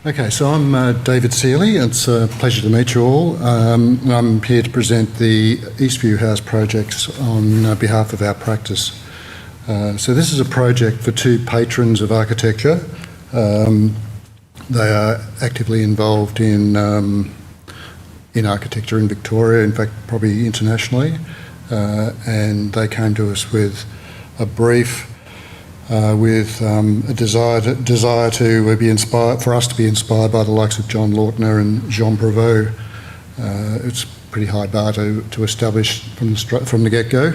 Okay, so I'm David Seeley. It's a pleasure to meet you all. I'm here to present the Eastview House projects on behalf of our practice. So this is a project for two patrons of architecture. They are actively involved in architecture in Victoria, in fact probably internationally, and they came to us with a brief with a desire to be inspired, for us to be inspired by the likes of John Lautner and Jean Prévost. It's a pretty high bar to establish from the get-go.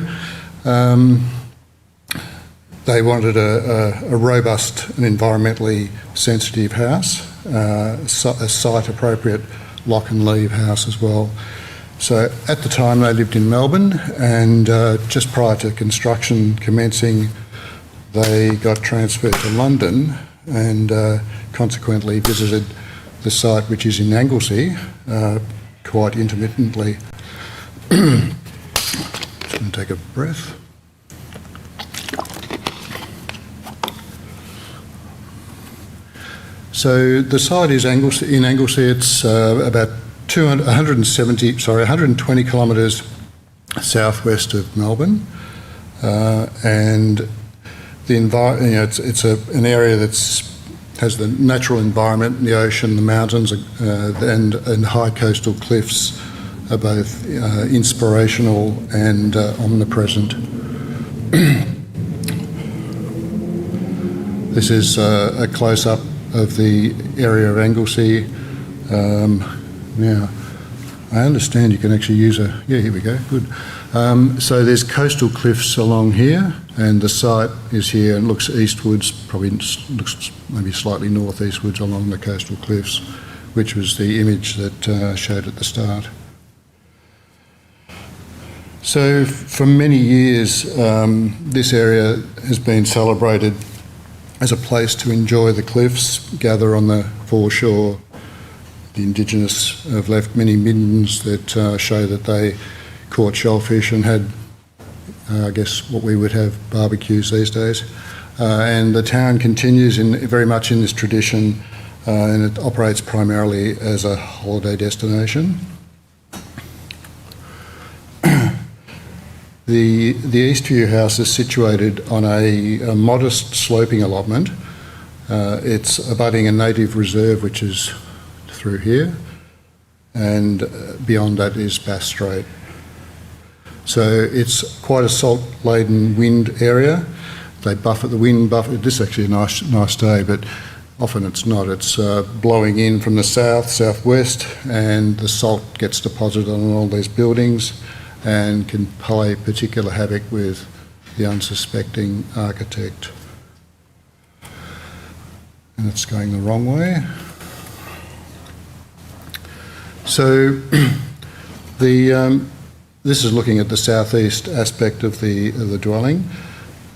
They wanted a robust and environmentally sensitive house, a site-appropriate lock and leave house as well. So at the time they lived in Melbourne, and just prior to construction commencing, they got transferred to London and consequently visited the site, which is in Anglesea, quite intermittently. Just going to take a breath. So the site is in Anglesea. It's about 120 kilometres southwest of Melbourne, and it's an area that's has the natural environment, the ocean, the mountains, and high coastal cliffs are both inspirational and omnipresent. This is a close-up of the area of Anglesea. Now, I understand you can actually use here we go, good. So there's coastal cliffs along here, and the site is here and looks eastwards, probably looks maybe slightly northeastwards along the coastal cliffs, which was the image that showed at the start. So for many years, this area has been celebrated as a place to enjoy the cliffs, gather on the foreshore. The Indigenous have left many middens that show that they caught shellfish and had, I guess, what we would have barbecues these days. And the town continues very much in this tradition, and it operates primarily as a holiday destination. The Eastview House is situated on a modest sloping allotment. It's abutting a native reserve, which is through here, and beyond that is Bass Strait. So it's quite a salt-laden wind area. They buffer the wind. This is actually a nice day, but often it's not. It's blowing in from the southwest, and the salt gets deposited on all these buildings and can play particular havoc with the unsuspecting architect. And it's going the wrong way. So this is looking at the southeast aspect of the dwelling.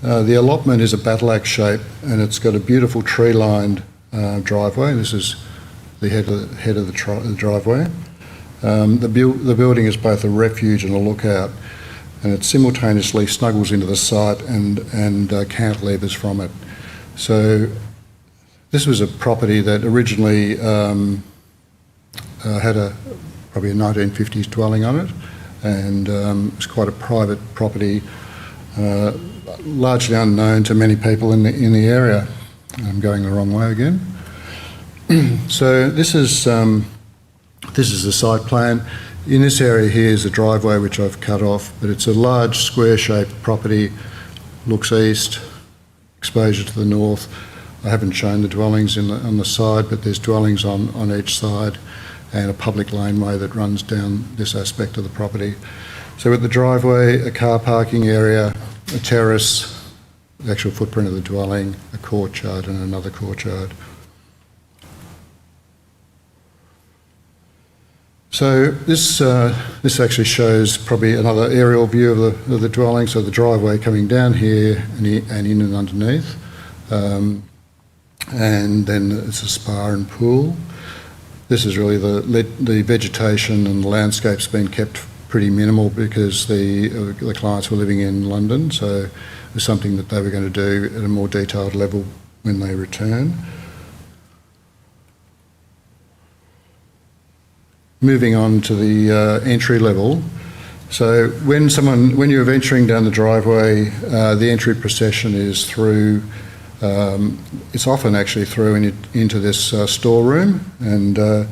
The allotment is a battle axe shape, and it's got a beautiful tree-lined driveway. This is the head of the driveway. The building is both a refuge and a lookout, and it simultaneously snuggles into the site and cantilevers from it. So this was a property that originally had probably a 1950s dwelling on it, and it's quite a private property, largely unknown to many people in the area. I'm going the wrong way again. So this is the site plan. In this area here is a driveway which I've cut off, but it's a large square-shaped property, looks east, exposure to the north. I haven't shown the dwellings on the side, but there's dwellings on each side, and a public laneway that runs down this aspect of the property. So with the driveway, a car parking area, a terrace, the actual footprint of the dwelling, a courtyard and another courtyard. So this actually shows probably another aerial view of the dwelling. So the driveway coming down here and in and underneath. And then it's a spa and pool. This is really the vegetation and the landscape's been kept pretty minimal because the clients were living in London, so it was something that they were going to do at a more detailed level when they return. moving on to the entry level. So when you're venturing down the driveway, the entry procession is through, it's often actually through into this storeroom, and the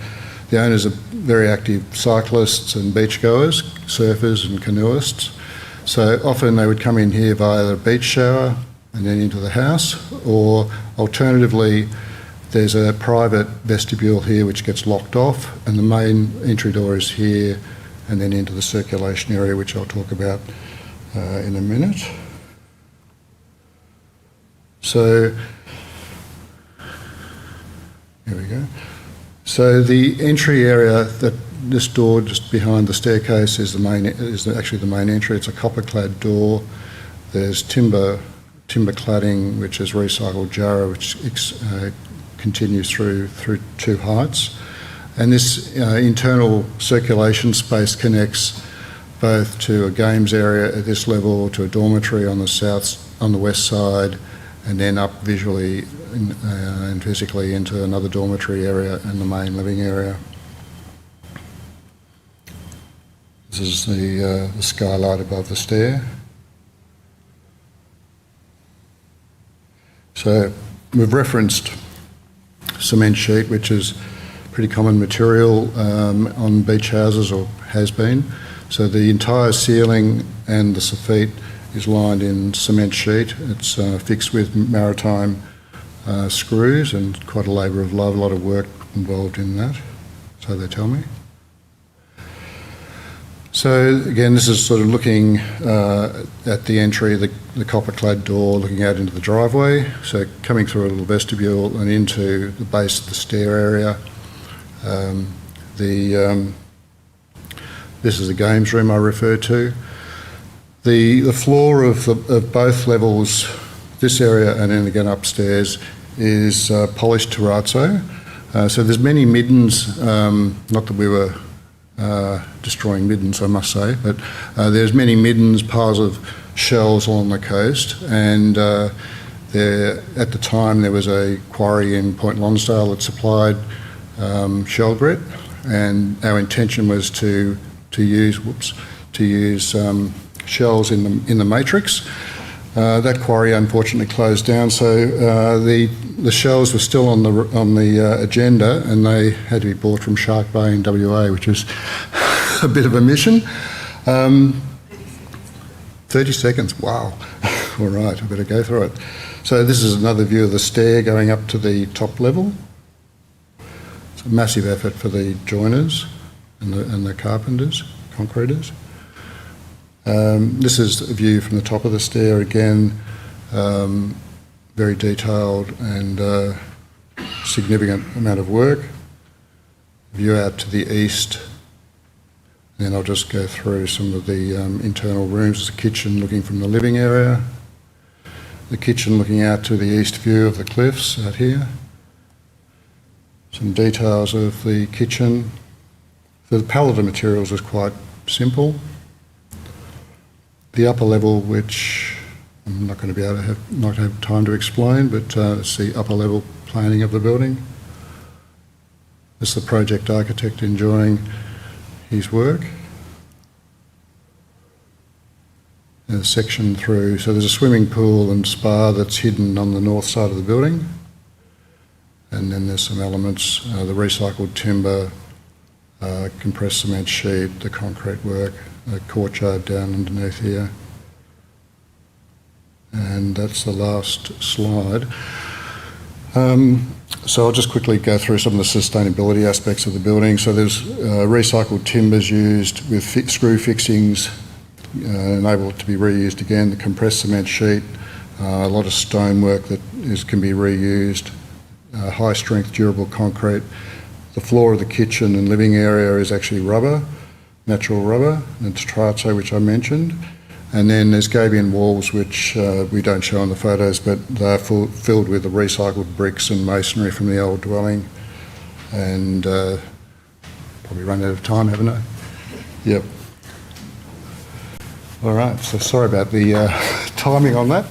owners are very active cyclists and beachgoers, surfers and canoeists. So often they would come in here via the beach shower and then into the house, or alternatively there's a private vestibule here which gets locked off, and the main entry door is here and then into the circulation area, which I'll talk about in a minute. So, here we go. So the entry area, that this door just behind the staircase is actually the main entry. It's a copper-clad door. There's timber cladding, which is recycled jarrah, which continues through two heights. And this internal circulation space connects both to a games area at this level, to a dormitory on the west side, and then up visually and physically into another dormitory area and the main living area. This is the skylight above the stair. So we've referenced cement sheet, which is pretty common material on beach houses, or has been. So the entire ceiling and the soffit is lined in cement sheet. It's fixed with maritime screws, and quite a labour of love, a lot of work involved in that, so they tell me. So again, this is sort of looking at the entry, the copper-clad door, looking out into the driveway. So coming through a little vestibule and into the base of the stair area. This is the games room I referred to. The floor of both levels, this area and then again upstairs, is polished terrazzo. So there's many middens, not that we were destroying middens, I must say, but there's many middens, piles of shells along the coast, and at the time there was a quarry in Point Lonsdale that supplied shell grit, and our intention was to use shells in the matrix. That quarry unfortunately closed down, so the shells were still on the agenda, and they had to be bought from Shark Bay in WA, which was a bit of a mission. 30 seconds, wow. All right, I better go through it. So this is another view of the stair going up to the top level. It's a massive effort for the joiners and the carpenters, concreters. This is a view from the top of the stair again, very detailed and significant amount of work. View out to the east, and then I'll just go through some of the internal rooms. There's a kitchen looking from the living area, the kitchen looking out to the east view of the cliffs out here. Some details of the kitchen. The palette of materials is quite simple. The upper level, which I'm not going to be able to not have time to explain, but it's the upper level planning of the building. It's the project architect enjoying his work. And a section through, so there's a swimming pool and spa that's hidden on the north side of the building. And then there's some elements, the recycled timber, compressed cement sheet, the concrete work, the courtyard down underneath here. And that's the last slide. So I'll just quickly go through some of the sustainability aspects of the building. So there's recycled timbers used with screw fixings, enable it to be reused again, the compressed cement sheet, a lot of stonework that can be reused, high strength durable concrete. The floor of the kitchen and living area is actually rubber, natural rubber, and terrazzo, which I mentioned. And then there's gabion walls, which we don't show in the photos, but they're filled with the recycled bricks and masonry from the old dwelling. And probably run out of time, haven't I? Yep. All right, so sorry about the timing on that.